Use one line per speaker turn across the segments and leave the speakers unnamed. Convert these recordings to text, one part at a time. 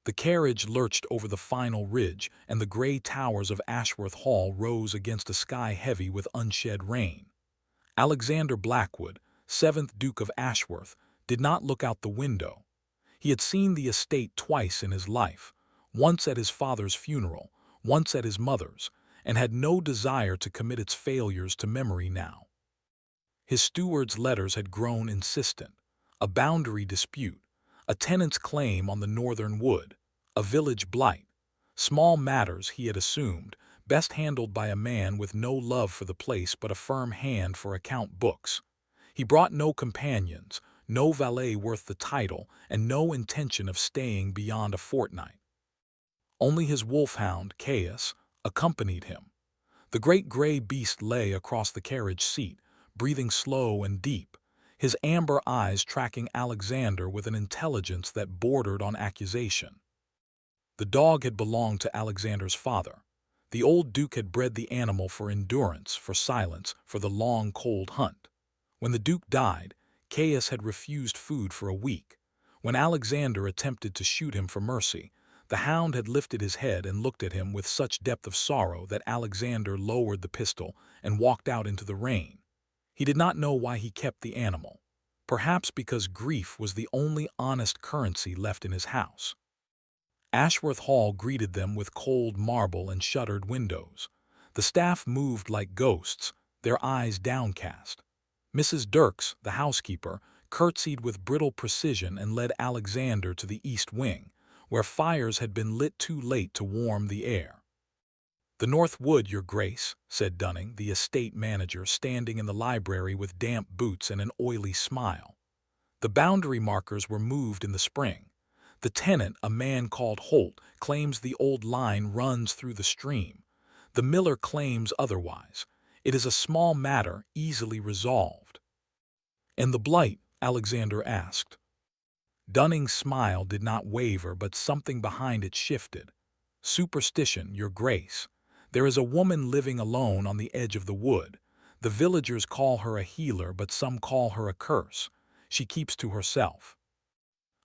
The carriage lurched over the final ridge, and the gray towers of Ashworth Hall rose against a sky heavy with unshed rain. Alexander Blackwood, 7th Duke of Ashworth, did not look out the window. He had seen the estate twice in his life, once at his father's funeral, once at his mother's, and had no desire to commit its failures to memory now. His steward's letters had grown insistent. A boundary dispute, a tenant's claim on the northern wood, a village blight. Small matters, he had assumed, best handled by a man with no love for the place but a firm hand for account books. He brought no companions, no valet worth the title, and no intention of staying beyond a fortnight. Only his wolfhound, Caius, accompanied him. The great gray beast lay across the carriage seat, breathing slow and deep, his amber eyes tracking Alexander with an intelligence that bordered on accusation. The dog had belonged to Alexander's father. The old duke had bred the animal for endurance, for silence, for the long, cold hunt. When the duke died, Caius had refused food for a week. When Alexander attempted to shoot him for mercy, the hound had lifted his head and looked at him with such depth of sorrow that Alexander lowered the pistol and walked out into the rain. He did not know why he kept the animal. Perhaps because grief was the only honest currency left in his house. Ashworth Hall greeted them with cold marble and shuttered windows. The staff moved like ghosts, their eyes downcast. Mrs. Dirks, the housekeeper, curtsied with brittle precision and led Alexander to the east wing, where fires had been lit too late to warm the air. "The North Wood, Your Grace," said Dunning, the estate manager, standing in the library with damp boots and an oily smile. The boundary markers were moved in the spring. The tenant, a man called Holt, claims the old line runs through the stream. The miller claims otherwise. It is a small matter, easily resolved. "And the blight?" Alexander asked. Dunning's smile did not waver, but something behind it shifted. "Superstition, Your Grace. There is a woman living alone on the edge of the wood. The villagers call her a healer, but some call her a curse. She keeps to herself.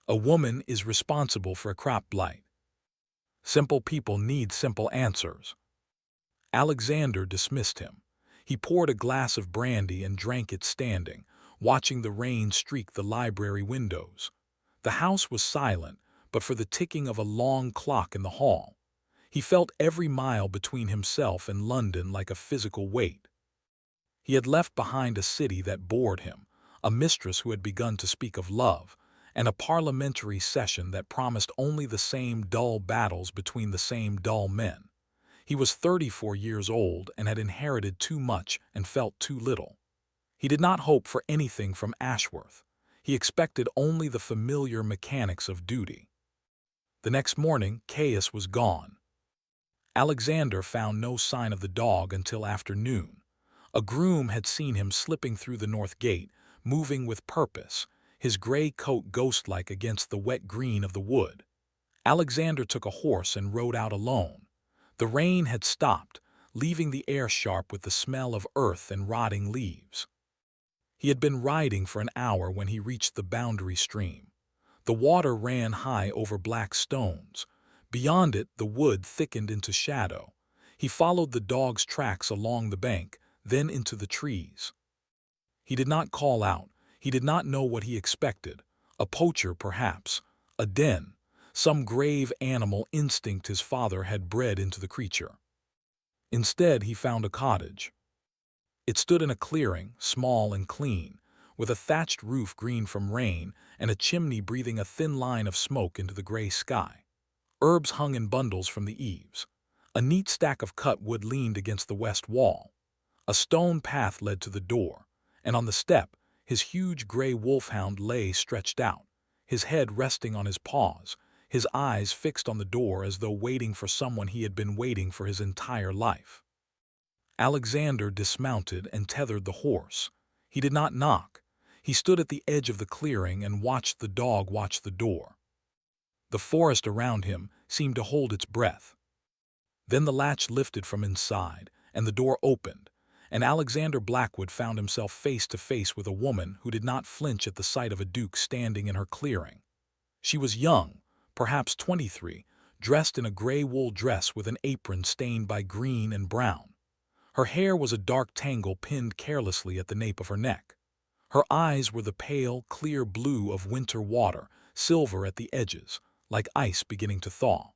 A woman is responsible for a crop blight. Simple people need simple answers." Alexander dismissed him. He poured a glass of brandy and drank it standing, watching the rain streak the library windows. The house was silent, but for the ticking of a long clock in the hall. He felt every mile between himself and London like a physical weight. He had left behind a city that bored him, a mistress who had begun to speak of love, and a parliamentary session that promised only the same dull battles between the same dull men. He was 34 years old and had inherited too much and felt too little. He did not hope for anything from Ashworth. He expected only the familiar mechanics of duty. The next morning, Caius was gone. Alexander found no sign of the dog until afternoon. A groom had seen him slipping through the north gate, moving with purpose, his gray coat ghost-like against the wet green of the wood. Alexander took a horse and rode out alone. The rain had stopped, leaving the air sharp with the smell of earth and rotting leaves. He had been riding for an hour when he reached the boundary stream. The water ran high over black stones. Beyond it, the wood thickened into shadow. He followed the dog's tracks along the bank, then into the trees. He did not call out. He did not know what he expected. A poacher, perhaps. A den. Some grave animal instinct his father had bred into the creature. Instead, he found a cottage. It stood in a clearing, small and clean, with a thatched roof green from rain and a chimney breathing a thin line of smoke into the gray sky. Herbs hung in bundles from the eaves. A neat stack of cut wood leaned against the west wall. A stone path led to the door, and on the step, his huge gray wolfhound lay stretched out, his head resting on his paws, his eyes fixed on the door as though waiting for someone he had been waiting for his entire life. Alexander dismounted and tethered the horse. He did not knock. He stood at the edge of the clearing and watched the dog watch the door. The forest around him seemed to hold its breath. Then the latch lifted from inside, and the door opened, and Alexander Blackwood found himself face to face with a woman who did not flinch at the sight of a duke standing in her clearing. She was young, perhaps 23, dressed in a gray wool dress with an apron stained by green and brown. Her hair was a dark tangle pinned carelessly at the nape of her neck. Her eyes were the pale, clear blue of winter water, silver at the edges, like ice beginning to thaw.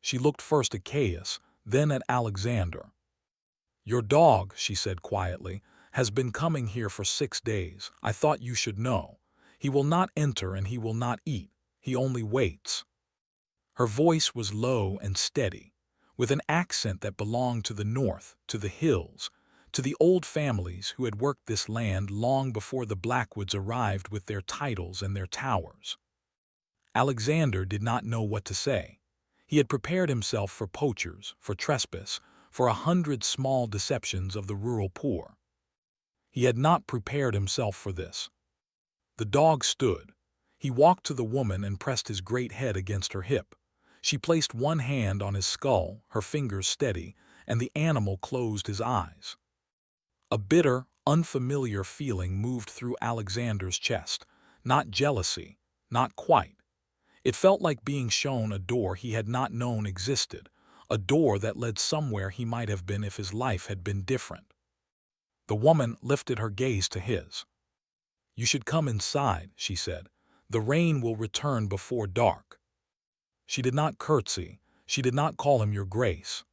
She looked first at Caius, then at Alexander. "Your dog," she said quietly, "has been coming here for 6 days. I thought you should know. He will not enter and he will not eat. He only waits." Her voice was low and steady, with an accent that belonged to the north, to the hills, to the old families who had worked this land long before the Blackwoods arrived with their titles and their towers. Alexander did not know what to say. He had prepared himself for poachers, for trespass, for 100 small deceptions of the rural poor. He had not prepared himself for this. The dog stood. He walked to the woman and pressed his great head against her hip. She placed one hand on his skull, her fingers steady, and the animal closed his eyes. A bitter, unfamiliar feeling moved through Alexander's chest. Not jealousy, not quite. It felt like being shown a door he had not known existed, a door that led somewhere he might have been if his life had been different. The woman lifted her gaze to his. "You should come inside," she said. "The rain will return before dark." She did not curtsy. She did not call him your grace.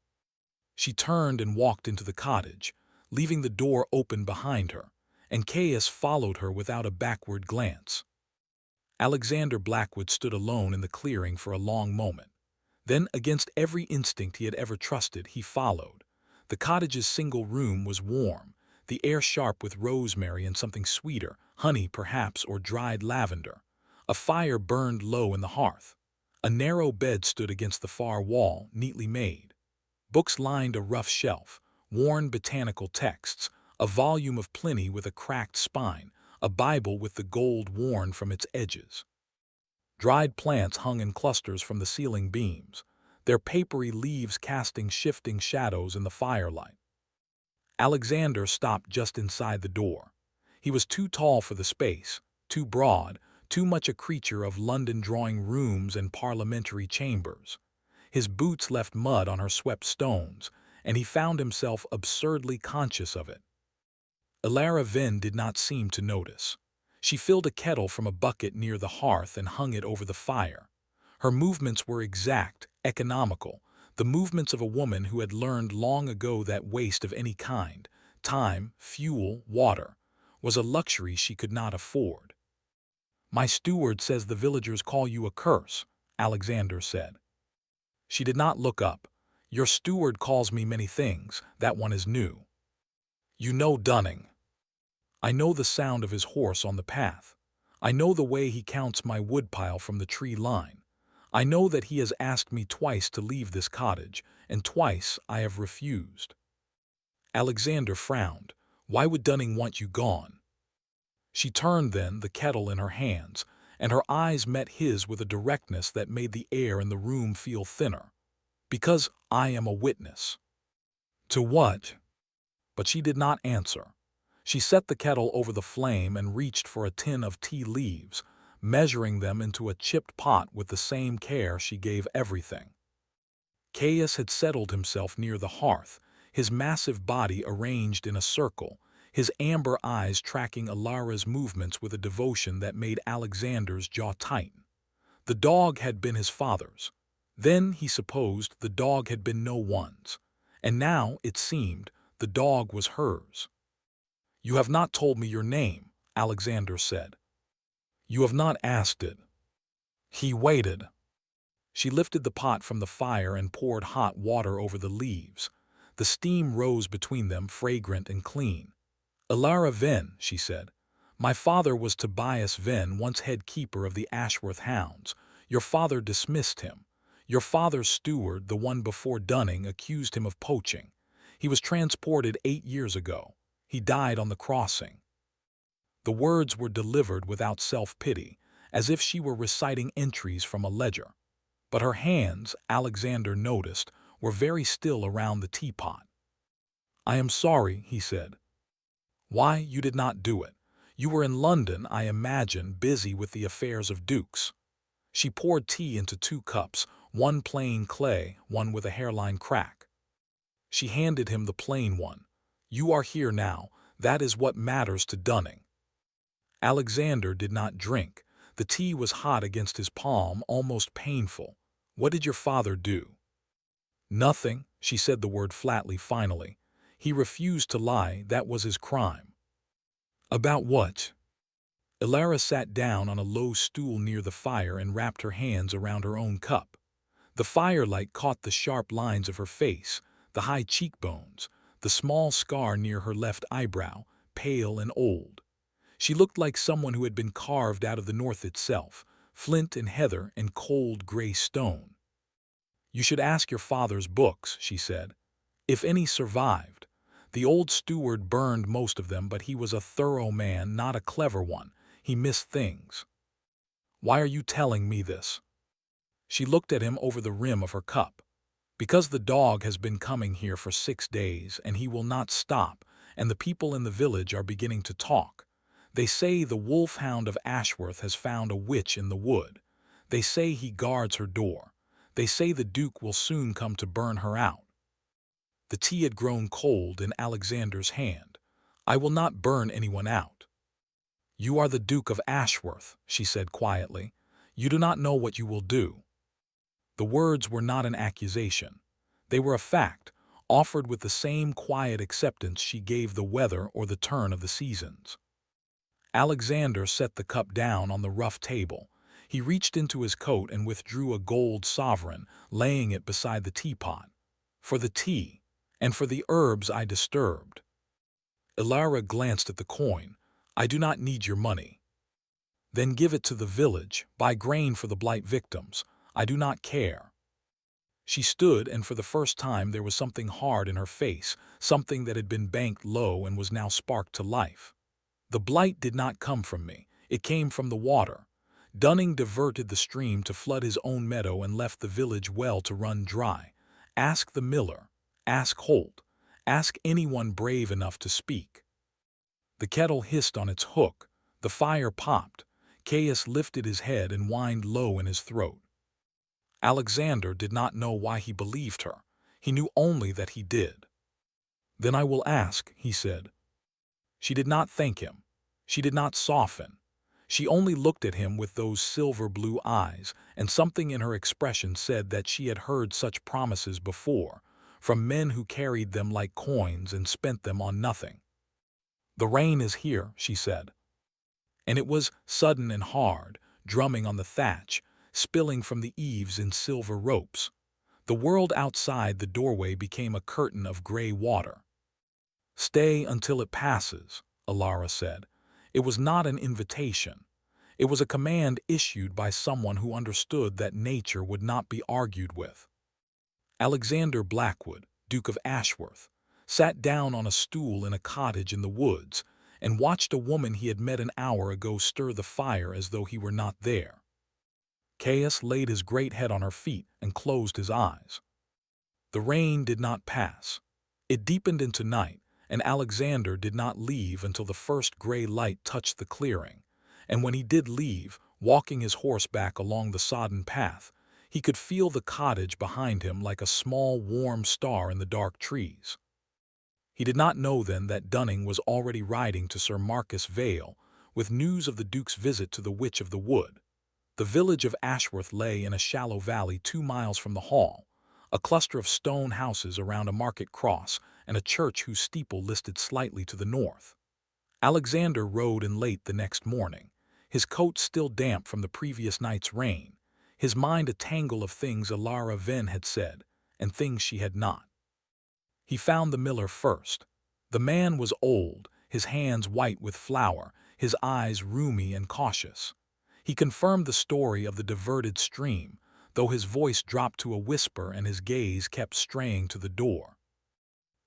She turned and walked into the cottage, leaving the door open behind her, and Caius followed her without a backward glance. Alexander Blackwood stood alone in the clearing for a long moment. Then, against every instinct he had ever trusted, he followed. The cottage's single room was warm, the air sharp with rosemary and something sweeter, honey perhaps, or dried lavender. A fire burned low in the hearth. A narrow bed stood against the far wall, neatly made. Books lined a rough shelf, worn botanical texts, a volume of Pliny with a cracked spine, a Bible with the gold worn from its edges. Dried plants hung in clusters from the ceiling beams, their papery leaves casting shifting shadows in the firelight. Alexander stopped just inside the door. He was too tall for the space, too broad, too much a creature of London drawing rooms and parliamentary chambers. His boots left mud on her swept stones, and he found himself absurdly conscious of it. Ilara Vin did not seem to notice. She filled a kettle from a bucket near the hearth and hung it over the fire. Her movements were exact, economical, the movements of a woman who had learned long ago that waste of any kind, time, fuel, water, was a luxury she could not afford. "My steward says the villagers call you a curse," Alexander said. She did not look up. "Your steward calls me many things. That one is new." "You know Dunning." "I know the sound of his horse on the path. I know the way he counts my woodpile from the tree line. I know that he has asked me twice to leave this cottage, and twice I have refused." Alexander frowned. "Why would Dunning want you gone?" She turned then, the kettle in her hands, and her eyes met his with a directness that made the air in the room feel thinner. "Because I am a witness." "To what?" But she did not answer. She set the kettle over the flame and reached for a tin of tea leaves, measuring them into a chipped pot with the same care she gave everything. Caius had settled himself near the hearth, his massive body arranged in a circle, his amber eyes tracking Ilara's movements with a devotion that made Alexander's jaw tighten. The dog had been his father's. Then, he supposed, the dog had been no one's. And now, it seemed, the dog was hers. "You have not told me your name," Alexander said. "You have not asked it." He waited. She lifted the pot from the fire and poured hot water over the leaves. The steam rose between them, fragrant and clean. "Ilara Vin," she said. "My father was Tobias Vin, once head keeper of the Ashworth hounds. Your father dismissed him. Your father's steward, the one before Dunning, accused him of poaching. He was transported 8 years ago. He died on the crossing." The words were delivered without self-pity, as if she were reciting entries from a ledger. But her hands, Alexander noticed, were very still around the teapot. "I am sorry," he said. "Why, you did not do it. You were in London, I imagine, busy with the affairs of dukes." She poured tea into 2 cups, one plain clay, one with a hairline crack. She handed him the plain one. "You are here now. That is what matters to Dunning." Alexander did not drink. The tea was hot against his palm, almost painful. "What did your father do?" "Nothing." She said the word flatly finally. "He refused to lie. That was his crime." "About what?" Ilara sat down on a low stool near the fire and wrapped her hands around her own cup. The firelight caught the sharp lines of her face, the high cheekbones, the small scar near her left eyebrow, pale and old. She looked like someone who had been carved out of the north itself, flint and heather and cold gray stone. "You should ask your father's books," she said. "If any survived. The old steward burned most of them, but he was a thorough man, not a clever one. He missed things." "Why are you telling me this?" She looked at him over the rim of her cup. "Because the dog has been coming here for 6 days, and he will not stop, and the people in the village are beginning to talk. They say the Wolfhound of Ashworth has found a witch in the wood. They say he guards her door. They say the Duke will soon come to burn her out." The tea had grown cold in Alexander's hand. "I will not burn anyone out." "You are the Duke of Ashworth," she said quietly. "You do not know what you will do." The words were not an accusation. They were a fact, offered with the same quiet acceptance she gave the weather or the turn of the seasons. Alexander set the cup down on the rough table. He reached into his coat and withdrew a gold sovereign, laying it beside the teapot. "For the tea, and for the herbs I disturbed." Ilara glanced at the coin. "I do not need your money." "Then give it to the village. Buy grain for the blight victims. I do not care." She stood, and for the first time there was something hard in her face, something that had been banked low and was now sparked to life. "The blight did not come from me. It came from the water. Dunning diverted the stream to flood his own meadow and left the village well to run dry. Ask the miller. Ask Holt. Ask anyone brave enough to speak." The kettle hissed on its hook. The fire popped. Caius lifted his head and whined low in his throat. Alexander did not know why he believed her. He knew only that he did. "Then I will ask," he said. She did not thank him. She did not soften. She only looked at him with those silver-blue eyes, and something in her expression said that she had heard such promises before, from men who carried them like coins and spent them on nothing. "The rain is here," she said. And it was sudden and hard, drumming on the thatch, spilling from the eaves in silver ropes. The world outside the doorway became a curtain of gray water. "Stay until it passes," Ilara said. It was not an invitation. It was a command issued by someone who understood that nature would not be argued with. Alexander Blackwood, Duke of Ashworth, sat down on a stool in a cottage in the woods and watched a woman he had met an hour ago stir the fire as though he were not there. Caius laid his great head on her feet and closed his eyes. The rain did not pass. It deepened into night, and Alexander did not leave until the first gray light touched the clearing, and when he did leave, walking his horse back along the sodden path, he could feel the cottage behind him like a small warm star in the dark trees. He did not know then that Dunning was already riding to Sir Marcus Vale with news of the Duke's visit to the Witch of the Wood. The village of Ashworth lay in a shallow valley 2 miles from the hall, a cluster of stone houses around a market cross and a church whose steeple listed slightly to the north. Alexander rode in late the next morning, his coat still damp from the previous night's rain, his mind a tangle of things Ilara Venn had said and things she had not. He found the miller first. The man was old, his hands white with flour, his eyes rheumy and cautious. He confirmed the story of the diverted stream, though his voice dropped to a whisper and his gaze kept straying to the door.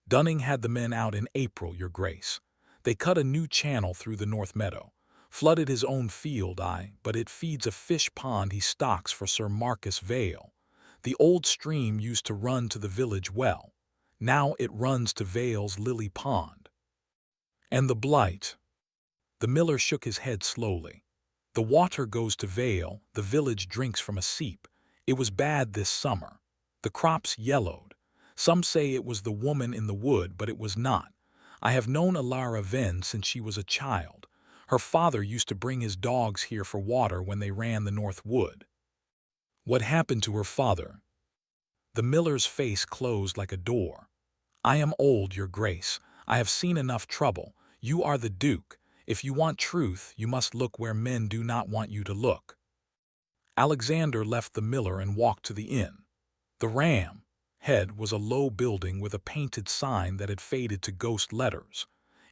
"Dunning had the men out in April, your grace. They cut a new channel through the north meadow, flooded his own field, but it feeds a fish pond he stocks for Sir Marcus Vale. The old stream used to run to the village well. Now it runs to Vale's lily pond." "And the blight?" The miller shook his head slowly. The water goes to Vale, the village drinks from a seep. It was bad this summer. The crops yellowed. Some say it was the woman in the wood, but it was not. I have known Alara Ven since she was a child. Her father used to bring his dogs here for water when they ran the North Wood. What happened to her father? The miller's face closed like a door. I am old, your grace. I have seen enough trouble. You are the duke. If you want truth, you must look where men do not want you to look. Alexander left the miller and walked to the inn. The Ram Head was a low building with a painted sign that had faded to ghost letters.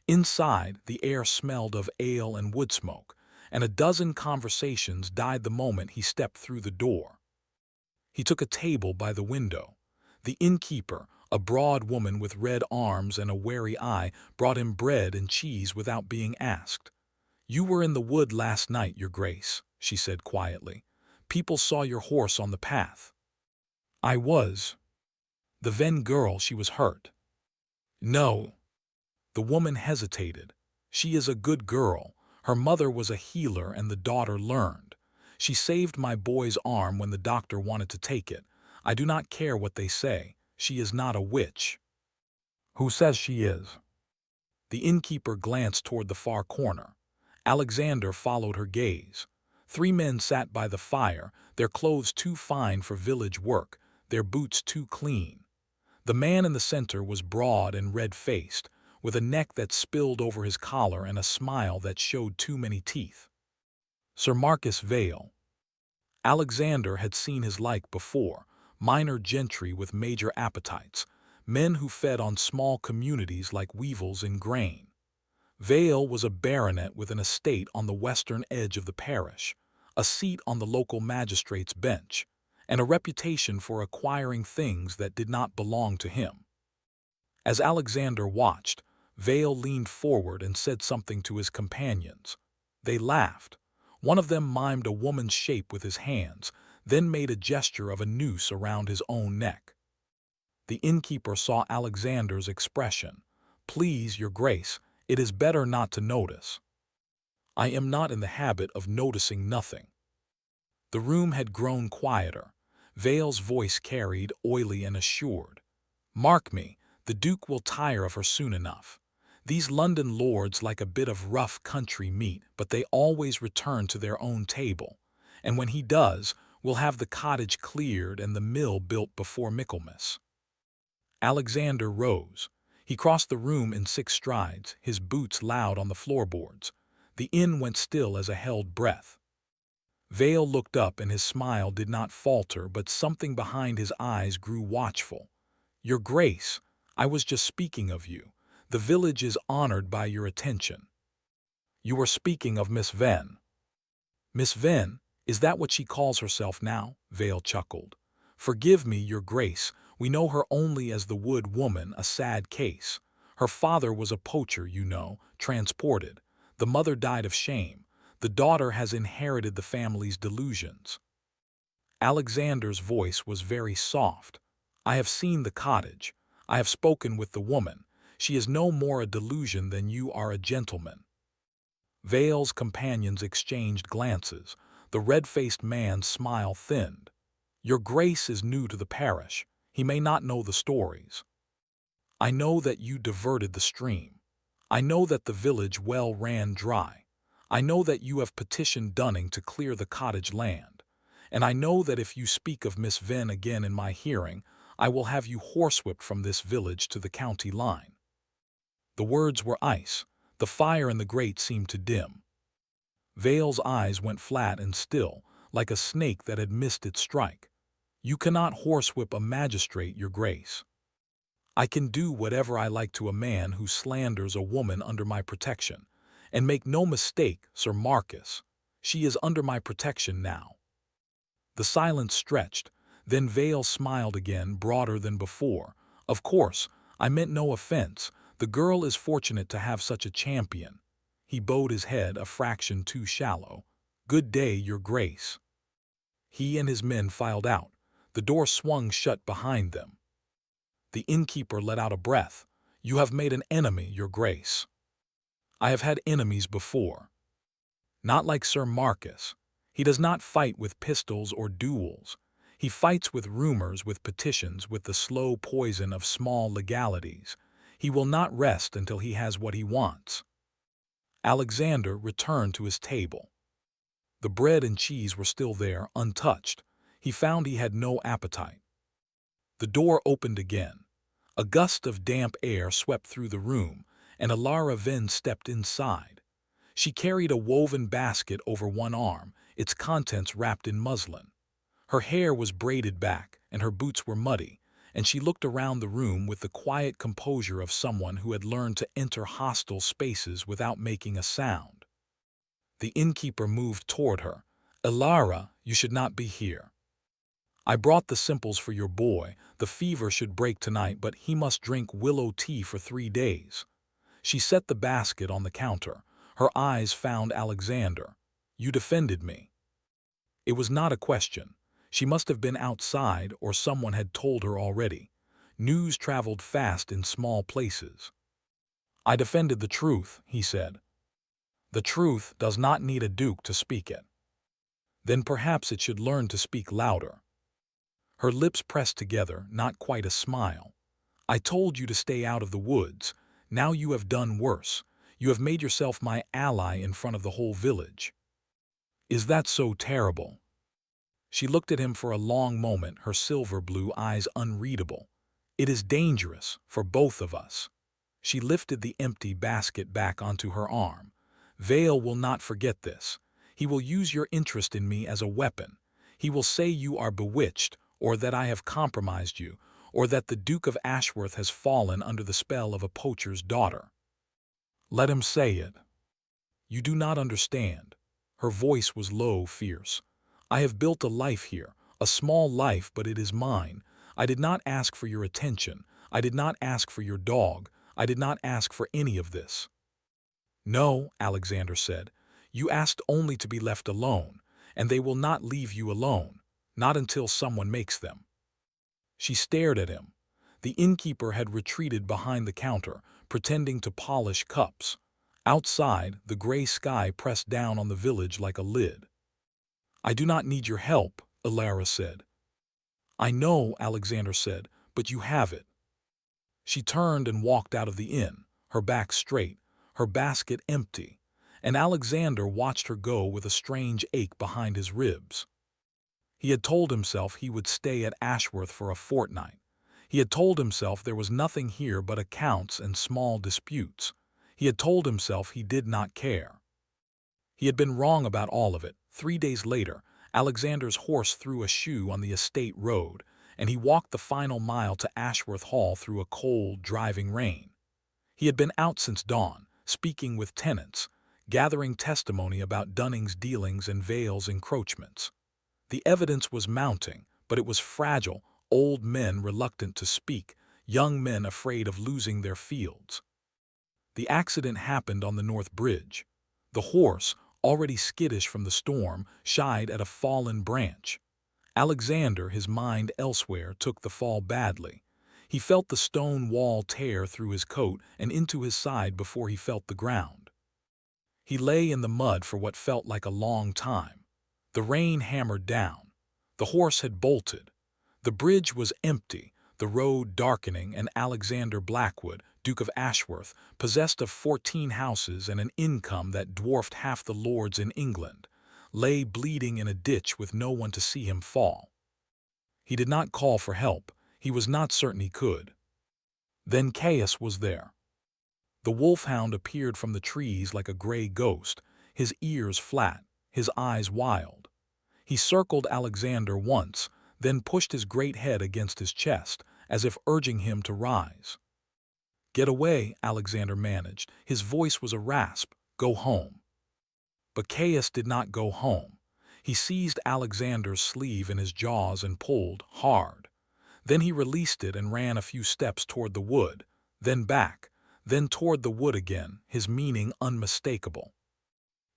Inside, the air smelled of ale and wood smoke, and a dozen conversations died the moment he stepped through the door. He took a table by the window. The innkeeper, a broad woman with red arms and a wary eye, brought him bread and cheese without being asked. "You were in the wood last night, your grace," she said quietly. "People saw your horse on the path." "I was." The Ven girl, she was hurt. "No." The woman hesitated. "She is a good girl. Her mother was a healer and the daughter learned. She saved my boy's arm when the doctor wanted to take it. I do not care what they say. She is not a witch." "Who says she is?" The innkeeper glanced toward the far corner. Alexander followed her gaze. 3 men sat by the fire, their clothes too fine for village work, their boots too clean. The man in the center was broad and red-faced, with a neck that spilled over his collar and a smile that showed too many teeth. Sir Marcus Vale. Alexander had seen his like before, minor gentry with major appetites, men who fed on small communities like weevils in grain. Vale was a baronet with an estate on the western edge of the parish, a seat on the local magistrate's bench, and a reputation for acquiring things that did not belong to him. As Alexander watched, Vale leaned forward and said something to his companions. They laughed. One of them mimed a woman's shape with his hands, then made a gesture of a noose around his own neck. The innkeeper saw Alexander's expression. "Please, your grace, it is better not to notice." "I am not in the habit of noticing nothing." The room had grown quieter. Vale's voice carried, oily and assured. "Mark me, the Duke will tire of her soon enough. These London lords like a bit of rough country meat, but they always return to their own table. And when he does, we'll have the cottage cleared and the mill built before Michaelmas." Alexander rose. He crossed the room in 6 strides, his boots loud on the floorboards. The inn went still as a held breath. Vale looked up and his smile did not falter, but something behind his eyes grew watchful. "Your grace, I was just speaking of you. The village is honored by your attention." "You were speaking of Miss Ven." "Miss Ven, is that what she calls herself now?" Vale chuckled. "Forgive me, your grace, we know her only as the Wood Woman, a sad case. Her father was a poacher, you know, transported. The mother died of shame. The daughter has inherited the family's delusions." Alexander's voice was very soft. "I have seen the cottage. I have spoken with the woman. She is no more a delusion than you are a gentleman." Vale's companions exchanged glances. The red-faced man's smile thinned. "Your grace is new to the parish. He may not know the stories. I know that you diverted the stream. I know that the village well ran dry. I know that you have petitioned Dunning to clear the cottage land. And I know that if you speak of Miss Ven again in my hearing, I will have you horsewhipped from this village to the county line." The words were ice. The fire in the grate seemed to dim. Vale's eyes went flat and still, like a snake that had missed its strike. "You cannot horsewhip a magistrate, your grace." "I can do whatever I like to a man who slanders a woman under my protection. And make no mistake, Sir Marcus, she is under my protection now." The silence stretched. Then Vale smiled again, broader than before. "Of course, I meant no offense. The girl is fortunate to have such a champion." He bowed his head a fraction too shallow. "Good day, your grace." He and his men filed out. The door swung shut behind them. The innkeeper let out a breath. "You have made an enemy, your grace." "I have had enemies before." Not like Sir Marcus. He does not fight with pistols or duels. He fights with rumors, with petitions, with the slow poison of small legalities. He will not rest until he has what he wants. Alexander returned to his table. The bread and cheese were still there, untouched. He found he had no appetite. The door opened again. A gust of damp air swept through the room, and Alara then stepped inside. She carried a woven basket over one arm, its contents wrapped in muslin. Her hair was braided back, and her boots were muddy, and she looked around the room with the quiet composure of someone who had learned to enter hostile spaces without making a sound. The innkeeper moved toward her. "Alara, you should not be here. I brought the simples for your boy. The fever should break tonight, but he must drink willow tea for 3 days." She set the basket on the counter. Her eyes found Alexander. "You defended me." It was not a question. She must have been outside, or someone had told her already. News traveled fast in small places. "I defended the truth," he said. "The truth does not need a duke to speak it." "Then perhaps it should learn to speak louder." Her lips pressed together, not quite a smile. "I told you to stay out of the woods. Now you have done worse. You have made yourself my ally in front of the whole village." "Is that so terrible?" She looked at him for a long moment, her silver-blue eyes unreadable. "It is dangerous for both of us." She lifted the empty basket back onto her arm. "Vale will not forget this. He will use your interest in me as a weapon. He will say you are bewitched, or that I have compromised you, or that the Duke of Ashworth has fallen under the spell of a poacher's daughter. Let him say it. You do not understand." Her voice was low, fierce. "I have built a life here, a small life, but it is mine. I did not ask for your attention. I did not ask for your dog. I did not ask for any of this." "No," Alexander said. "You asked only to be left alone, and they will not leave you alone, not until someone makes them." She stared at him. The innkeeper had retreated behind the counter, pretending to polish cups. Outside, the gray sky pressed down on the village like a lid. "I do not need your help," Alara said. "I know," Alexander said, "but you have it." She turned and walked out of the inn, her back straight, her basket empty, and Alexander watched her go with a strange ache behind his ribs. He had told himself he would stay at Ashworth for a fortnight. He had told himself there was nothing here but accounts and small disputes. He had told himself he did not care. He had been wrong about all of it. 3 days later, Alexander's horse threw a shoe on the estate road, and he walked the final mile to Ashworth Hall through a cold, driving rain. He had been out since dawn, speaking with tenants, gathering testimony about Dunning's dealings and Vale's encroachments. The evidence was mounting, but it was fragile, old men reluctant to speak, young men afraid of losing their fields. The accident happened on the North Bridge. The horse, already skittish from the storm, shied at a fallen branch. Alexander, his mind elsewhere, took the fall badly. He felt the stone wall tear through his coat and into his side before he felt the ground. He lay in the mud for what felt like a long time. The rain hammered down. The horse had bolted. The bridge was empty, the road darkening, and Alexander Blackwood, Duke of Ashworth, possessed of 14 houses and an income that dwarfed half the lords in England, lay bleeding in a ditch with no one to see him fall. He did not call for help. He was not certain he could. Then Caius was there. The Wolfhound appeared from the trees like a gray ghost, his ears flat, his eyes wild. He circled Alexander once, then pushed his great head against his chest, as if urging him to rise. "Get away," Alexander managed. His voice was a rasp. "Go home." But Caius did not go home. He seized Alexander's sleeve in his jaws and pulled hard. Then he released it and ran a few steps toward the wood, then back, then toward the wood again, his meaning unmistakable.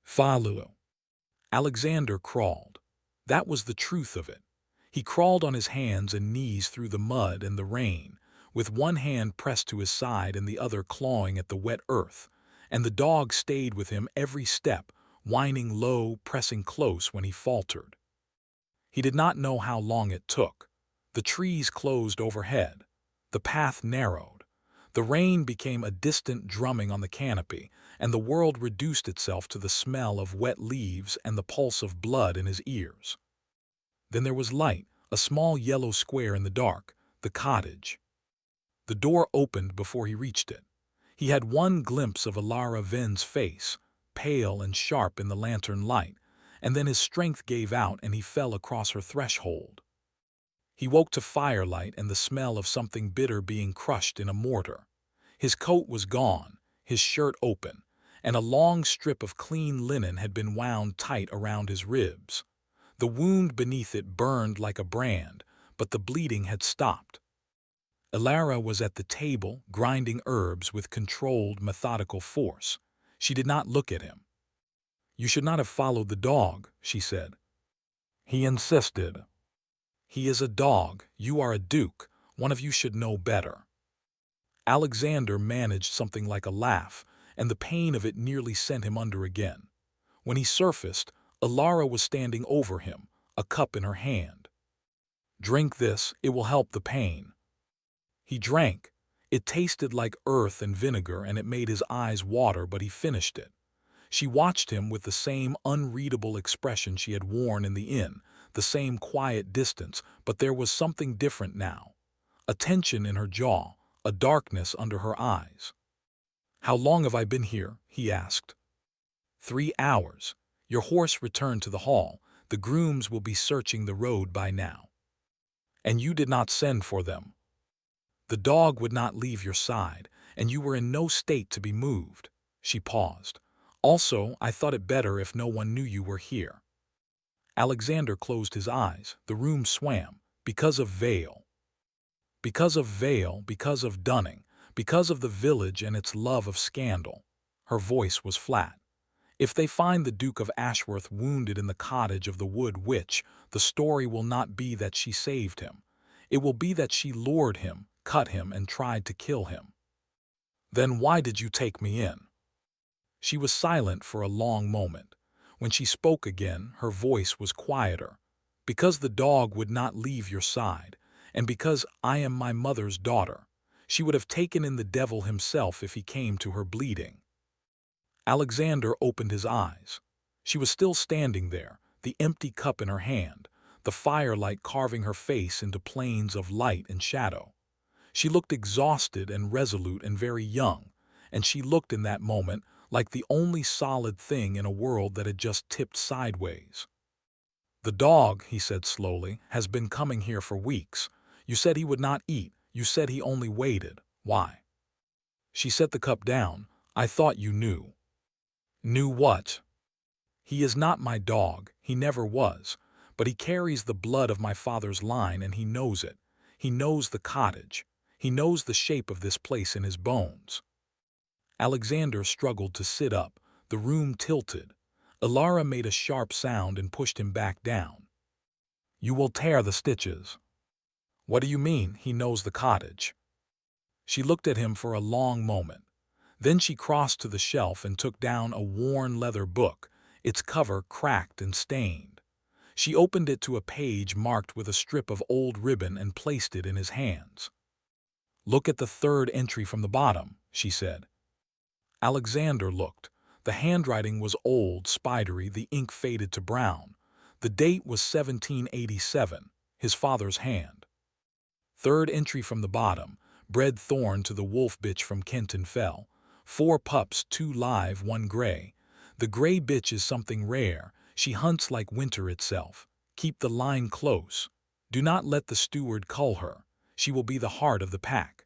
"Follow." Alexander crawled. That was the truth of it. He crawled on his hands and knees through the mud and the rain, with one hand pressed to his side and the other clawing at the wet earth, and the dog stayed with him every step, whining low, pressing close when he faltered. He did not know how long it took. The trees closed overhead. The path narrowed. The rain became a distant drumming on the canopy, and the world reduced itself to the smell of wet leaves and the pulse of blood in his ears. Then there was light, a small yellow square in the dark, the cottage. The door opened before he reached it. He had one glimpse of Alara Ven's face, pale and sharp in the lantern light, and then his strength gave out and he fell across her threshold. He woke to firelight and the smell of something bitter being crushed in a mortar. His coat was gone, his shirt open, and a long strip of clean linen had been wound tight around his ribs. The wound beneath it burned like a brand, but the bleeding had stopped. Alara was at the table, grinding herbs with controlled, methodical force. She did not look at him. "You should not have followed the dog," she said. He insisted. "He is a dog. You are a duke. One of you should know better." Alexander managed something like a laugh, and the pain of it nearly sent him under again. When he surfaced, Alara was standing over him, a cup in her hand. "Drink this, it will help the pain." He drank. It tasted like earth and vinegar, and it made his eyes water, but he finished it. She watched him with the same unreadable expression she had worn in the inn, the same quiet distance, but there was something different now. A tension in her jaw, a darkness under her eyes. "How long have I been here?" he asked. 3 hours. Your horse returned to the hall. The grooms will be searching the road by now." "And you did not send for them?" "The dog would not leave your side, and you were in no state to be moved." She paused. "Also, I thought it better if no one knew you were here." Alexander closed his eyes. The room swam. Because of Vale. Because of Vale, because of Dunning, because of the village and its love of scandal. Her voice was flat. "If they find the Duke of Ashworth wounded in the cottage of the Wood Witch, the story will not be that she saved him. It will be that she lured him, cut him, and tried to kill him." "Then why did you take me in?" She was silent for a long moment. When she spoke again, her voice was quieter. "Because the dog would not leave your side, and because I am my mother's daughter. She would have taken in the devil himself if he came to her bleeding." Alexander opened his eyes. She was still standing there, the empty cup in her hand, the firelight carving her face into planes of light and shadow. She looked exhausted and resolute and very young, and she looked in that moment like the only solid thing in a world that had just tipped sideways. "The dog," he said slowly, "has been coming here for weeks. You said he would not eat. You said he only waited. Why?" She set the cup down. "I thought you knew." "Knew what?" "He is not my dog. He never was. But he carries the blood of my father's line, and he knows it. He knows the cottage. He knows the shape of this place in his bones." Alexander struggled to sit up. The room tilted. Alara made a sharp sound and pushed him back down. "You will tear the stitches." "What do you mean, he knows the cottage?" She looked at him for a long moment. Then she crossed to the shelf and took down a worn leather book, its cover cracked and stained. She opened it to a page marked with a strip of old ribbon and placed it in his hands. "Look at the third entry from the bottom," she said. Alexander looked. The handwriting was old, spidery, the ink faded to brown. The date was 1787, his father's hand. Third entry from the bottom, bred thorn to the wolf bitch from Kenton Fell. 4 pups, 2 live, 1 gray. The gray bitch is something rare. She hunts like winter itself. Keep the line close. Do not let the steward cull her. She will be the heart of the pack."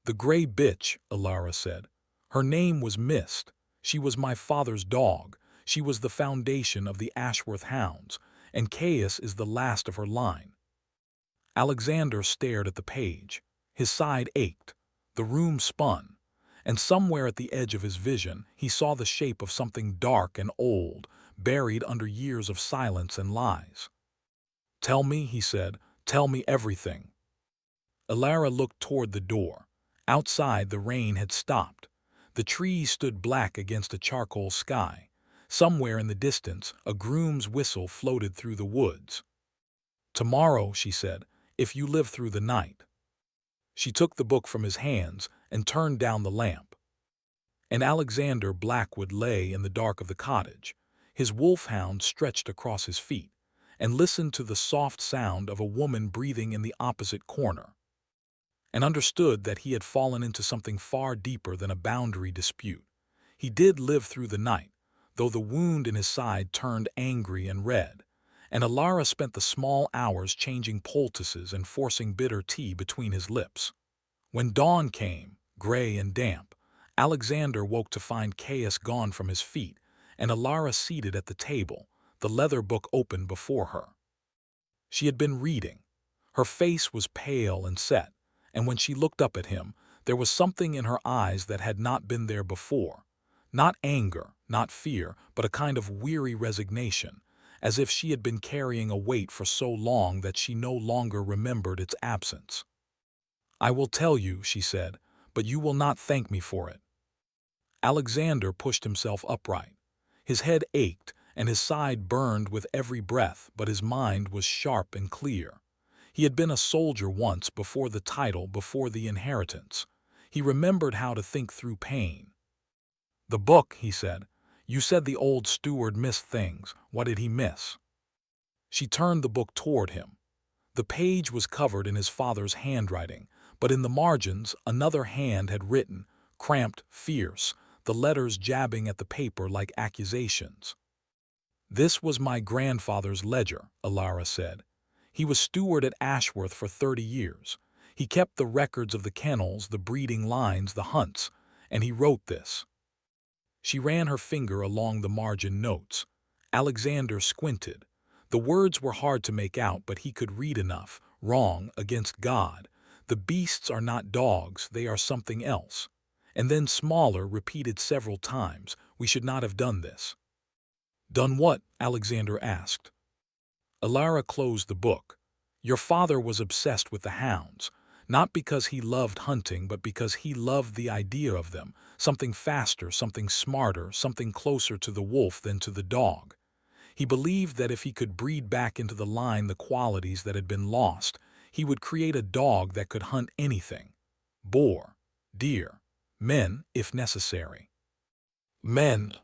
"The gray bitch," Alara said. "Her name was Mist. She was my father's dog. She was the foundation of the Ashworth hounds, and Caius is the last of her line." Alexander stared at the page. His side ached. The room spun, and somewhere at the edge of his vision he saw the shape of something dark and old, buried under years of silence and lies. "Tell me," he said, "tell me everything." Alara looked toward the door. Outside the rain had stopped. The trees stood black against a charcoal sky. Somewhere in the distance, a groom's whistle floated through the woods. "Tomorrow," she said, "if you live through the night." She took the book from his hands and turned down the lamp. And Alexander Blackwood lay in the dark of the cottage, his wolfhound stretched across his feet, and listened to the soft sound of a woman breathing in the opposite corner, and understood that he had fallen into something far deeper than a boundary dispute. He did live through the night, though the wound in his side turned angry and red, and Alara spent the small hours changing poultices and forcing bitter tea between his lips. When dawn came, gray and damp, Alexander woke to find Caius gone from his feet, and Alara seated at the table, the leather book open before her. She had been reading. Her face was pale and set, and when she looked up at him, there was something in her eyes that had not been there before. Not anger, not fear, but a kind of weary resignation, as if she had been carrying a weight for so long that she no longer remembered its absence. "I will tell you," she said, "but you will not thank me for it." Alexander pushed himself upright. His head ached, and his side burned with every breath, but his mind was sharp and clear. He had been a soldier once, before the title, before the inheritance. He remembered how to think through pain. "The book," he said. "You said the old steward missed things. What did he miss?" She turned the book toward him. The page was covered in his father's handwriting, but in the margins another hand had written, cramped, fierce, the letters jabbing at the paper like accusations. "This was my grandfather's ledger," Alara said. "He was steward at Ashworth for 30 years. He kept the records of the kennels, the breeding lines, the hunts, and he wrote this." She ran her finger along the margin notes. Alexander squinted. The words were hard to make out, but he could read enough. "Wrong against God. The beasts are not dogs, they are something else." And then smaller, repeated several times, "We should not have done this." "Done what?" Alexander asked. Alara closed the book. "Your father was obsessed with the hounds, not because he loved hunting, but because he loved the idea of them, something faster, something smarter, something closer to the wolf than to the dog. He believed that if he could breed back into the line the qualities that had been lost, he would create a dog that could hunt anything. Boar, deer, men, if necessary. Men.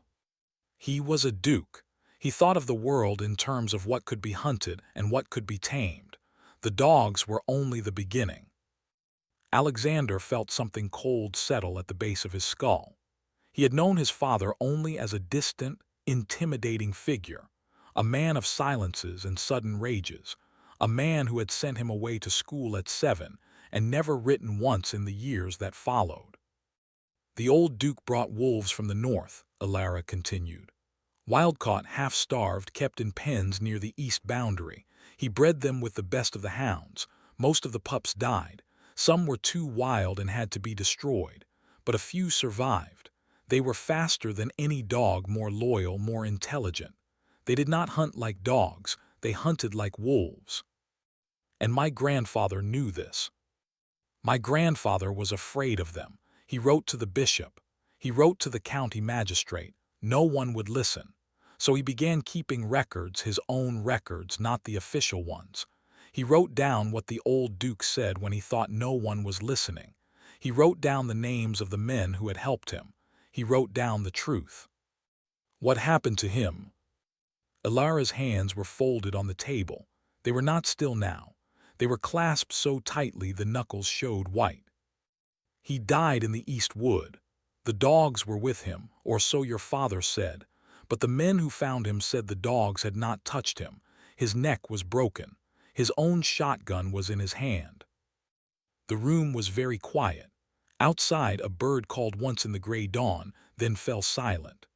He was a duke. He thought of the world in terms of what could be hunted and what could be tamed. The dogs were only the beginning." Alexander felt something cold settle at the base of his skull. He had known his father only as a distant, intimidating figure, a man of silences and sudden rages, a man who had sent him away to school at 7 and never written once in the years that followed. "The old duke brought wolves from the north," Alara continued. "Wild-caught, half-starved, kept in pens near the east boundary. He bred them with the best of the hounds. Most of the pups died. Some were too wild and had to be destroyed, but a few survived. They were faster than any dog, more loyal, more intelligent. They did not hunt like dogs, they hunted like wolves. And my grandfather knew this. My grandfather was afraid of them. He wrote to the bishop. He wrote to the county magistrate. No one would listen. So he began keeping records, his own records, not the official ones. He wrote down what the old duke said when he thought no one was listening. He wrote down the names of the men who had helped him. He wrote down the truth." "What happened to him?" Alara's hands were folded on the table. They were not still now. They were clasped so tightly the knuckles showed white. "He died in the East Wood. The dogs were with him, or so your father said, but the men who found him said the dogs had not touched him. His neck was broken. His own shotgun was in his hand." The room was very quiet. Outside, a bird called once in the gray dawn, then fell silent.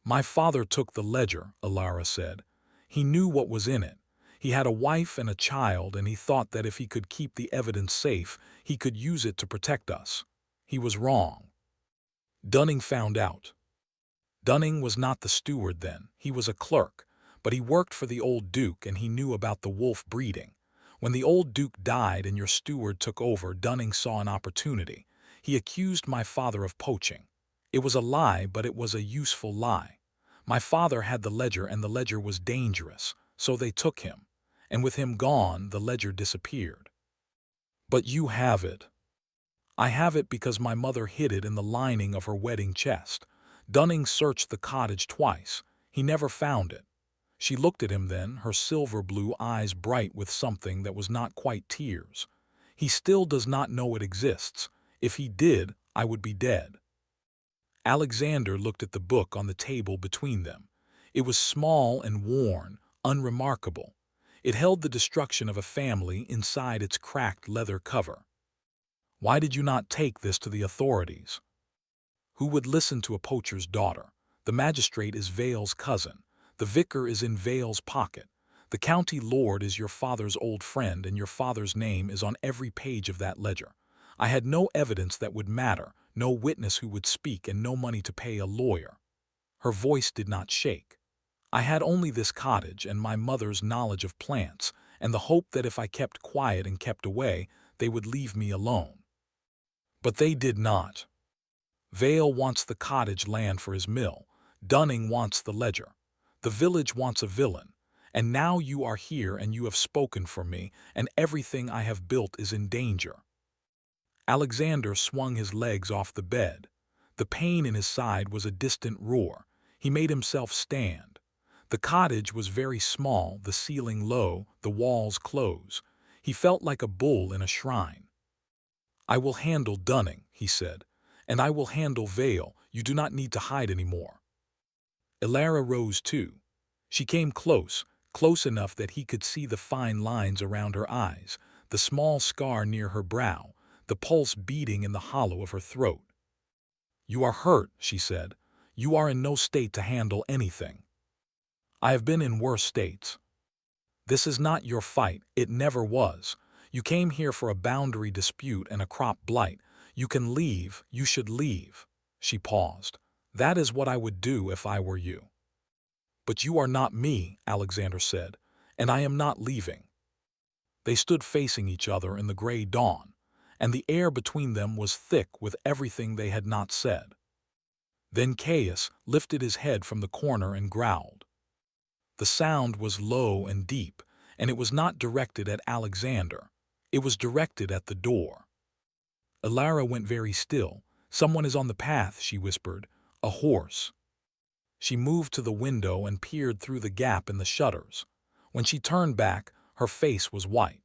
"My father took the ledger," Alara said. "He knew what was in it. He had a wife and a child, and he thought that if he could keep the evidence safe, he could use it to protect us. He was wrong. Dunning found out. Dunning was not the steward then. He was a clerk, but he worked for the old duke and he knew about the wolf breeding. When the old duke died and your steward took over, Dunning saw an opportunity. He accused my father of poaching. It was a lie, but it was a useful lie. My father had the ledger and the ledger was dangerous, so they took him. And with him gone, the ledger disappeared. But you have it. I have it because my mother hid it in the lining of her wedding chest. Dunning searched the cottage twice. He never found it. She looked at him then, her silver-blue eyes bright with something that was not quite tears. He still does not know it exists. If he did, I would be dead. Alexander looked at the book on the table between them. It was small and worn, unremarkable. It held the destruction of a family inside its cracked leather cover. Why did you not take this to the authorities? Who would listen to a poacher's daughter? The magistrate is Vale's cousin. The vicar is in Vale's pocket. The county lord is your father's old friend, and your father's name is on every page of that ledger. I had no evidence that would matter, no witness who would speak, and no money to pay a lawyer. Her voice did not shake. I had only this cottage and my mother's knowledge of plants, and the hope that if I kept quiet and kept away, they would leave me alone. But they did not. Vale wants the cottage land for his mill. Dunning wants the ledger. The village wants a villain. And now you are here and you have spoken for me, and everything I have built is in danger. Alexander swung his legs off the bed. The pain in his side was a distant roar. He made himself stand. The cottage was very small, the ceiling low, the walls close. He felt like a bull in a shrine. I will handle Dunning, he said, and I will handle Vale. You do not need to hide any more. Ilara rose too. She came close, close enough that he could see the fine lines around her eyes, the small scar near her brow, the pulse beating in the hollow of her throat. You are hurt, she said. You are in no state to handle anything. I have been in worse states. This is not your fight. It never was. You came here for a boundary dispute and a crop blight. You can leave. You should leave. She paused. That is what I would do if I were you. But you are not me, Alexander said, and I am not leaving. They stood facing each other in the gray dawn, and the air between them was thick with everything they had not said. Then Caius lifted his head from the corner and growled. The sound was low and deep, and it was not directed at Alexander. It was directed at the door. Ilara went very still. Someone is on the path, she whispered. A horse. She moved to the window and peered through the gap in the shutters. When she turned back, her face was white.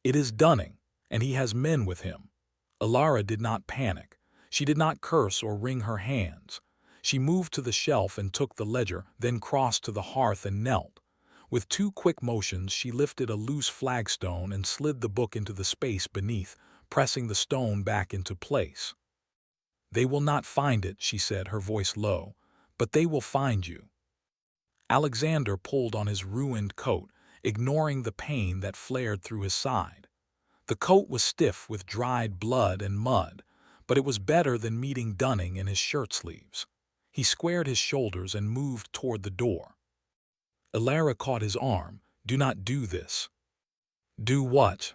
It is Dunning, and he has men with him. Ilara did not panic. She did not curse or wring her hands. She moved to the shelf and took the ledger, then crossed to the hearth and knelt. With 2 quick motions, she lifted a loose flagstone and slid the book into the space beneath, pressing the stone back into place. They will not find it, she said, her voice low, but they will find you. Alexander pulled on his ruined coat, ignoring the pain that flared through his side. The coat was stiff with dried blood and mud, but it was better than meeting Dunning in his shirt sleeves. He squared his shoulders and moved toward the door. Ilara caught his arm. Do not do this. Do what?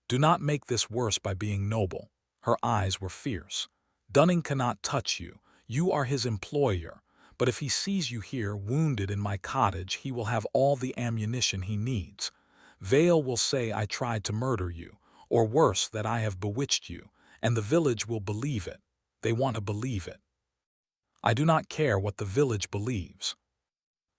Do not make this worse by being noble. Her eyes were fierce. Dunning cannot touch you. You are his employer. But if he sees you here wounded in my cottage, he will have all the ammunition he needs. Vale will say I tried to murder you, or worse, that I have bewitched you, and the village will believe it. They want to believe it. I do not care what the village believes.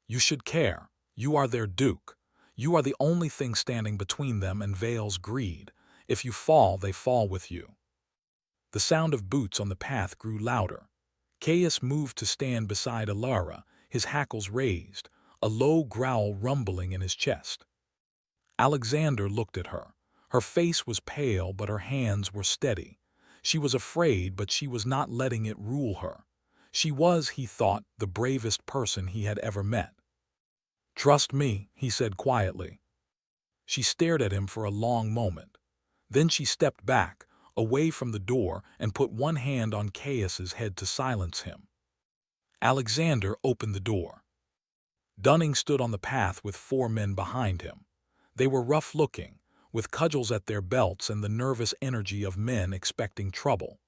You should care. You are their duke. You are the only thing standing between them and Vale's greed. If you fall, they fall with you. The sound of boots on the path grew louder. Caius moved to stand beside Ilara, his hackles raised, a low growl rumbling in his chest. Alexander looked at her. Her face was pale, but her hands were steady. She was afraid, but she was not letting it rule her. She was, he thought, the bravest person he had ever met. Trust me, he said quietly. She stared at him for a long moment. Then she stepped back, away from the door, and put one hand on Caius's head to silence him. Alexander opened the door. Dunning stood on the path with 4 men behind him. They were rough-looking, with cudgels at their belts and the nervous energy of men expecting trouble.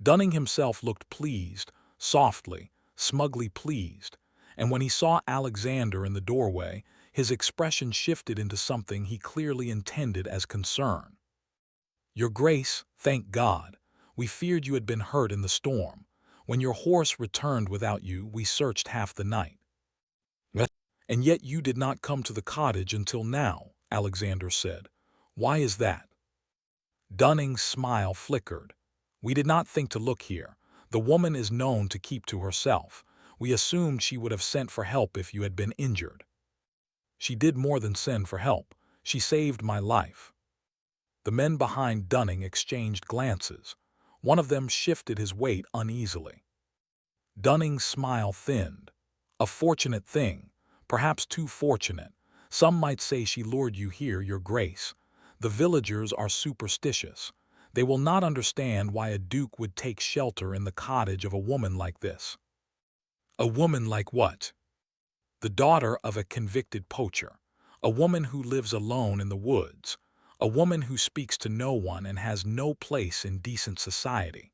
Dunning himself looked pleased, softly, smugly pleased. and when he saw Alexander in the doorway, his expression shifted into something he clearly intended as concern. "Your Grace, thank God. We feared you had been hurt in the storm. When your horse returned without you, we searched half the night." "What? And yet you did not come to the cottage until now," Alexander said. "Why is that?" Dunning's smile flickered. "We did not think to look here. The woman is known to keep to herself. We assumed she would have sent for help if you had been injured." "She did more than send for help. She saved my life." The men behind Dunning exchanged glances. One of them shifted his weight uneasily. Dunning's smile thinned. "A fortunate thing. Perhaps too fortunate. Some might say she lured you here, Your Grace. The villagers are superstitious. They will not understand why a duke would take shelter in the cottage of a woman like this." "A woman like what?" "The daughter of a convicted poacher. A woman who lives alone in the woods. A woman who speaks to no one and has no place in decent society."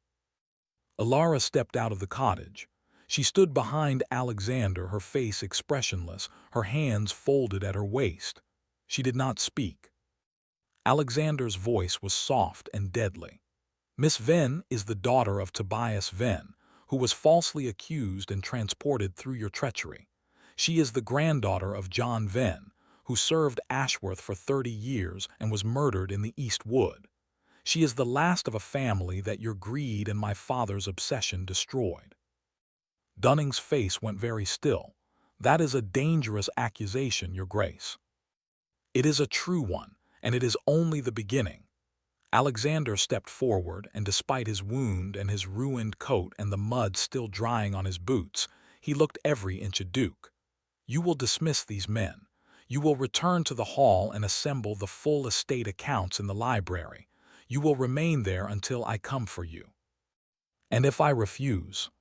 Alara stepped out of the cottage. She stood behind Alexander, her face expressionless, her hands folded at her waist. She did not speak. Alexander's voice was soft and deadly. "Miss Venn is the daughter of Tobias Venn, who was falsely accused and transported through your treachery. She is the granddaughter of John Venn, who served Ashworth for 30 years and was murdered in the East Wood. She is the last of a family that your greed and my father's obsession destroyed." Dunning's face went very still. "That is a dangerous accusation, Your Grace." "It is a true one, and it is only the beginning." Alexander stepped forward, and despite his wound and his ruined coat and the mud still drying on his boots, he looked every inch a duke. "You will dismiss these men. You will return to the hall and assemble the full estate accounts in the library. You will remain there until I come for you. And if I refuse,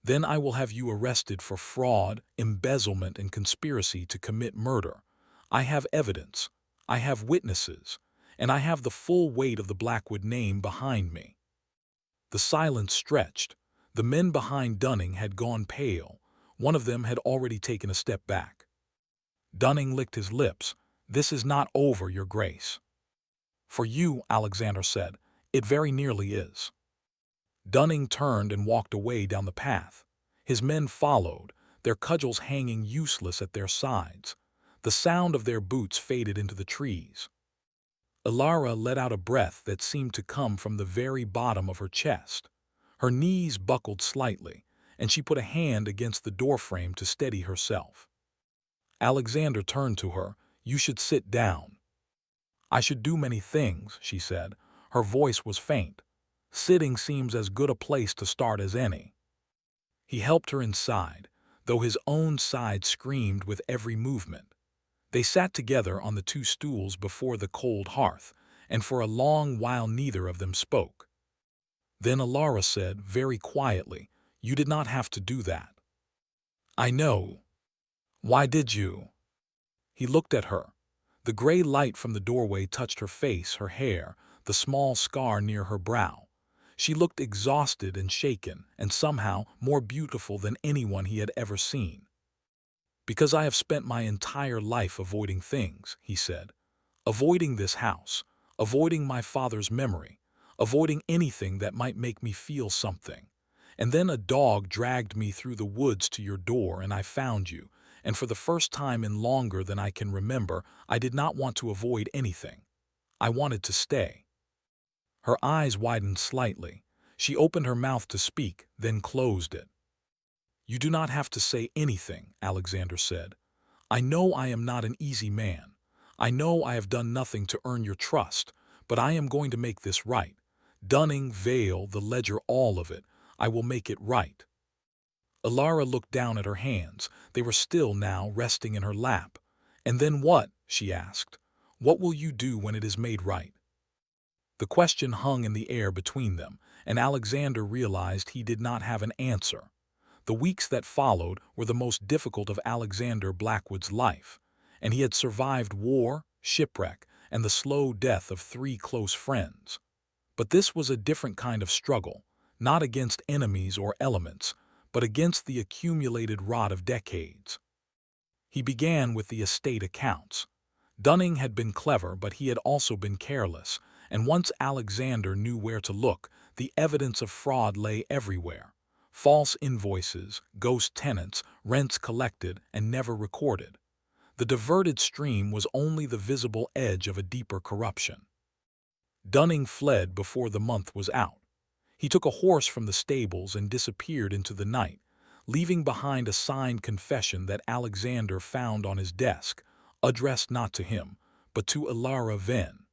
then I will have you arrested for fraud, embezzlement, and conspiracy to commit murder. I have evidence. I have witnesses. And I have the full weight of the Blackwood name behind me." The silence stretched. The men behind Dunning had gone pale. One of them had already taken a step back. Dunning licked his lips. "This is not over, Your Grace." "For you," Alexander said, "it very nearly is." Dunning turned and walked away down the path. His men followed, their cudgels hanging useless at their sides. The sound of their boots faded into the trees. Alara let out a breath that seemed to come from the very bottom of her chest. Her knees buckled slightly, and she put a hand against the doorframe to steady herself. Alexander turned to her. "You should sit down." "I should do many things," she said. Her voice was faint. "Sitting seems as good a place to start as any." He helped her inside, though his own side screamed with every movement. They sat together on the 2 stools before the cold hearth, and for a long while neither of them spoke. Then Alara said, very quietly, "You did not have to do that." "I know. Why did you?" He looked at her. The gray light from the doorway touched her face, her hair, the small scar near her brow. She looked exhausted and shaken, and somehow more beautiful than anyone he had ever seen. "Because I have spent my entire life avoiding things," he said. "Avoiding this house, avoiding my father's memory, avoiding anything that might make me feel something. And then a dog dragged me through the woods to your door and I found you, and for the first time in longer than I can remember, I did not want to avoid anything. I wanted to stay." Her eyes widened slightly. She opened her mouth to speak, then closed it. "You do not have to say anything," Alexander said. "I know I am not an easy man. I know I have done nothing to earn your trust, but I am going to make this right. Dunning, Vale, the ledger, all of it. I will make it right." Alara looked down at her hands. They were still now, resting in her lap. "And then what?" she asked. "What will you do when it is made right?" The question hung in the air between them, and Alexander realized he did not have an answer. The weeks that followed were the most difficult of Alexander Blackwood's life, and he had survived war, shipwreck, and the slow death of 3 close friends. But this was a different kind of struggle, not against enemies or elements, but against the accumulated rot of decades. He began with the estate accounts. Dunning had been clever, but he had also been careless, and once Alexander knew where to look, the evidence of fraud lay everywhere. False invoices, ghost tenants, rents collected and never recorded. The diverted stream was only the visible edge of a deeper corruption. Dunning fled before the month was out. He took a horse from the stables and disappeared into the night, leaving behind a signed confession that Alexander found on his desk, addressed not to him, but to Ilara Venn.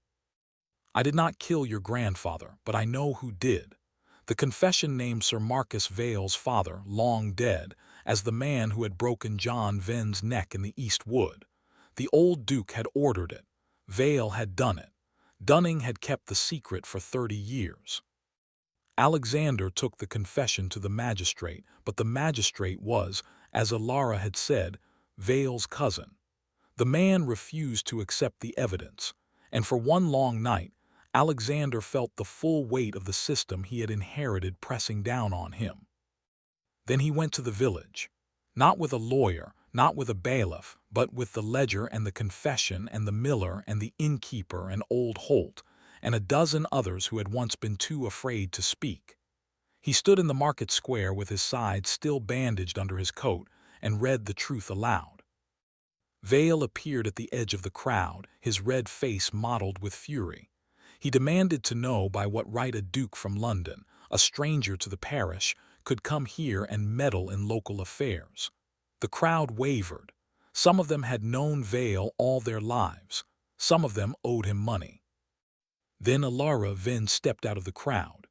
"I did not kill your grandfather, but I know who did." The confession named Sir Marcus Vale's father, long dead, as the man who had broken John Venn's neck in the East Wood. The old Duke had ordered it. Vale had done it. Dunning had kept the secret for 30 years. Alexander took the confession to the magistrate, but the magistrate was, as Ilara had said, Vale's cousin. The man refused to accept the evidence, and for one long night, Alexander felt the full weight of the system he had inherited pressing down on him. Then he went to the village, not with a lawyer, not with a bailiff, but with the ledger and the confession and the miller and the innkeeper and old Holt, and a dozen others who had once been too afraid to speak. He stood in the market square with his side still bandaged under his coat and read the truth aloud. Vale appeared at the edge of the crowd, his red face mottled with fury. He demanded to know by what right a duke from London, a stranger to the parish, could come here and meddle in local affairs. The crowd wavered. Some of them had known Vale all their lives. Some of them owed him money. Then Ilara Venn stepped out of the crowd.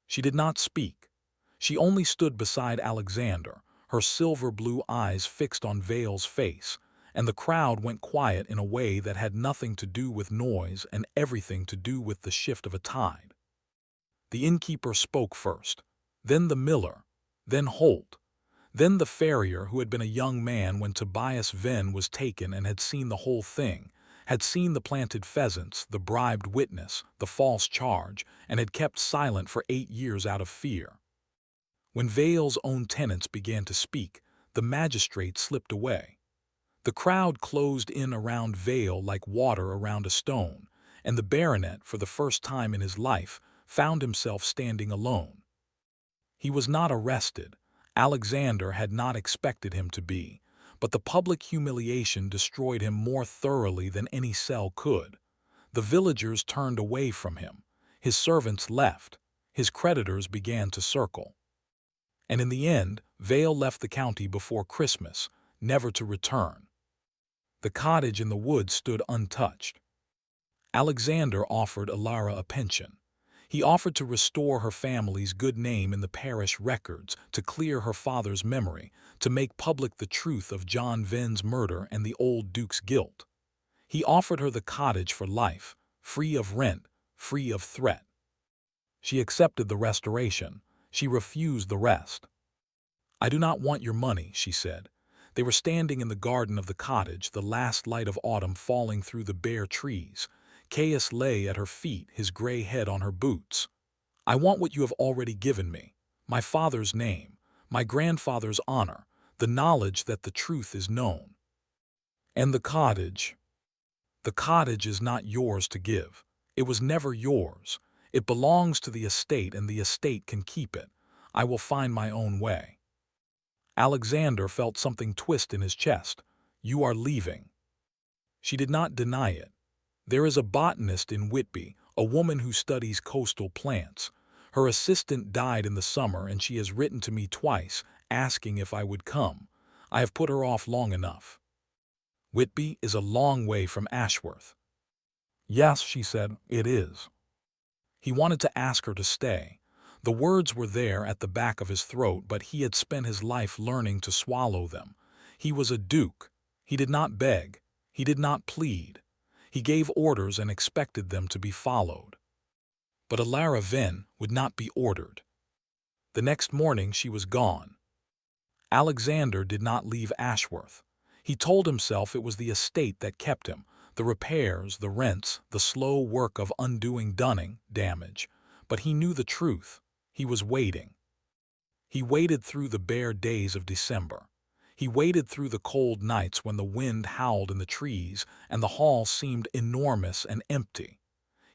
She did not speak. She only stood beside Alexander, her silver-blue eyes fixed on Vale's face, and the crowd went quiet in a way that had nothing to do with noise and everything to do with the shift of a tide. The innkeeper spoke first, then the miller, then Holt, then the farrier who had been a young man when Tobias Venn was taken and had seen the whole thing, had seen the planted pheasants, the bribed witness, the false charge, and had kept silent for 8 years out of fear. When Vale's own tenants began to speak, the magistrate slipped away. The crowd closed in around Vale like water around a stone, and the baronet, for the first time in his life, found himself standing alone. He was not arrested. Alexander had not expected him to be, but the public humiliation destroyed him more thoroughly than any cell could. The villagers turned away from him. His servants left. His creditors began to circle. And in the end, Vale left the county before Christmas, never to return. The cottage in the woods stood untouched. Alexander offered Ilara a pension. He offered to restore her family's good name in the parish records, to clear her father's memory, to make public the truth of John Venn's murder and the old Duke's guilt. He offered her the cottage for life, free of rent, free of threat. She accepted the restoration. She refused the rest. "I do not want your money," she said. They were standing in the garden of the cottage, the last light of autumn falling through the bare trees. Caius lay at her feet, his gray head on her boots. "I want what you have already given me, my father's name, my grandfather's honor, the knowledge that the truth is known." "And the cottage?" "The cottage is not yours to give. It was never yours. It belongs to the estate, and the estate can keep it. I will find my own way." Alexander felt something twist in his chest. "You are leaving." She did not deny it. "There is a botanist in Whitby, a woman who studies coastal plants. Her assistant died in the summer, and she has written to me twice, asking if I would come. I have put her off long enough." "Whitby is a long way from Ashworth." "Yes," she said, "it is." He wanted to ask her to stay. The words were there at the back of his throat, but he had spent his life learning to swallow them. He was a duke. He did not beg. He did not plead. He gave orders and expected them to be followed. But Ilara Venn would not be ordered. The next morning she was gone. Alexander did not leave Ashworth. He told himself it was the estate that kept him, the repairs, the rents, the slow work of undoing Dunning damage. But he knew the truth. He was waiting. He waited through the bare days of December. He waited through the cold nights when the wind howled in the trees and the hall seemed enormous and empty.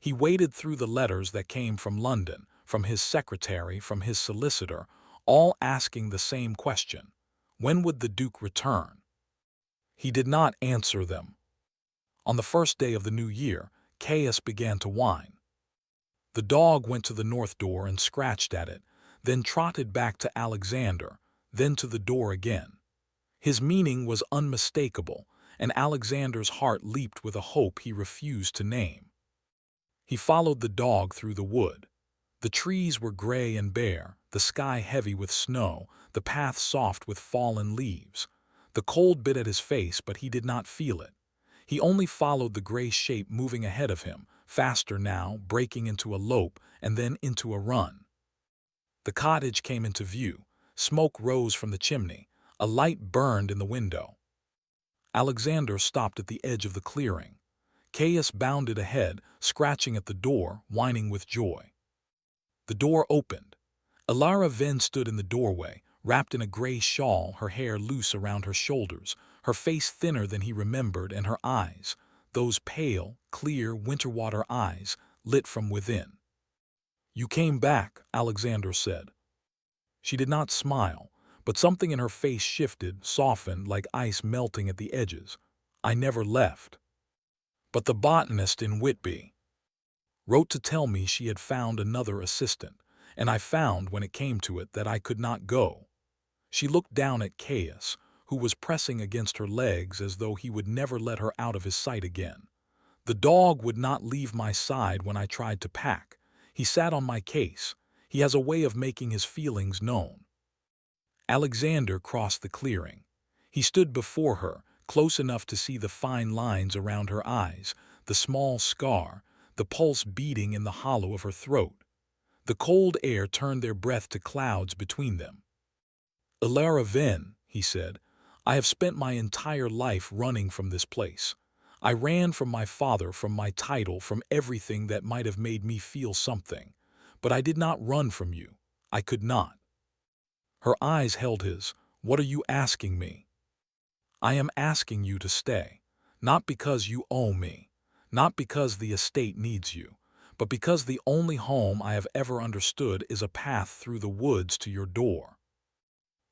He waited through the letters that came from London, from his secretary, from his solicitor, all asking the same question: when would the Duke return? He did not answer them. On the first day of the new year, Caius began to whine. The dog went to the north door and scratched at it, then trotted back to Alexander, then to the door again. His meaning was unmistakable, and Alexander's heart leaped with a hope he refused to name. He followed the dog through the wood. The trees were gray and bare, the sky heavy with snow, the path soft with fallen leaves. The cold bit at his face, but he did not feel it. He only followed the gray shape moving ahead of him, faster now, breaking into a lope and then into a run. The cottage came into view. Smoke rose from the chimney. A light burned in the window. Alexander stopped at the edge of the clearing. Caius bounded ahead, scratching at the door, whining with joy. The door opened. Ilara Ven stood in the doorway, wrapped in a gray shawl, her hair loose around her shoulders, her face thinner than he remembered, and her eyes, those pale, clear, winter-water eyes, lit from within. "You came back," Alexander said. She did not smile, but something in her face shifted, softened, like ice melting at the edges. "I never left." But the botanist in Whitby wrote to tell me she had found another assistant, and I found, when it came to it, that I could not go. She looked down at Caius, who was pressing against her legs as though he would never let her out of his sight again. "The dog would not leave my side when I tried to pack. He sat on my case. He has a way of making his feelings known." Alexander crossed the clearing. He stood before her, close enough to see the fine lines around her eyes, the small scar, the pulse beating in the hollow of her throat. The cold air turned their breath to clouds between them. "Ilara Ven," he said, "I have spent my entire life running from this place. I ran from my father, from my title, from everything that might have made me feel something. But I did not run from you. I could not." Her eyes held his. "What are you asking me?" "I am asking you to stay. Not because you owe me. Not because the estate needs you. But because the only home I have ever understood is a path through the woods to your door."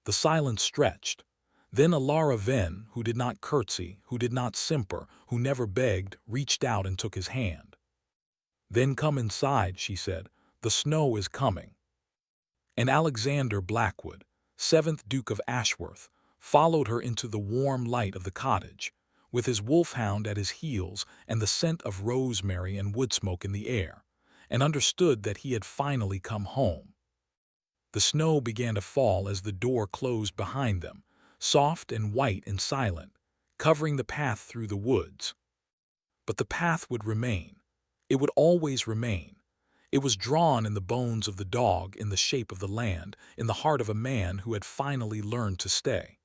The silence stretched. Then Ilara Ven, who did not curtsy, who did not simper, who never begged, reached out and took his hand. "Then come inside," she said. "The snow is coming." And Alexander Blackwood, 7th Duke of Ashworth, followed her into the warm light of the cottage, with his wolfhound at his heels and the scent of rosemary and wood smoke in the air, and understood that he had finally come home. The snow began to fall as the door closed behind them, soft and white and silent, covering the path through the woods. But the path would remain. It would always remain. It was drawn in the bones of the dog, in the shape of the land, in the heart of a man who had finally learned to stay.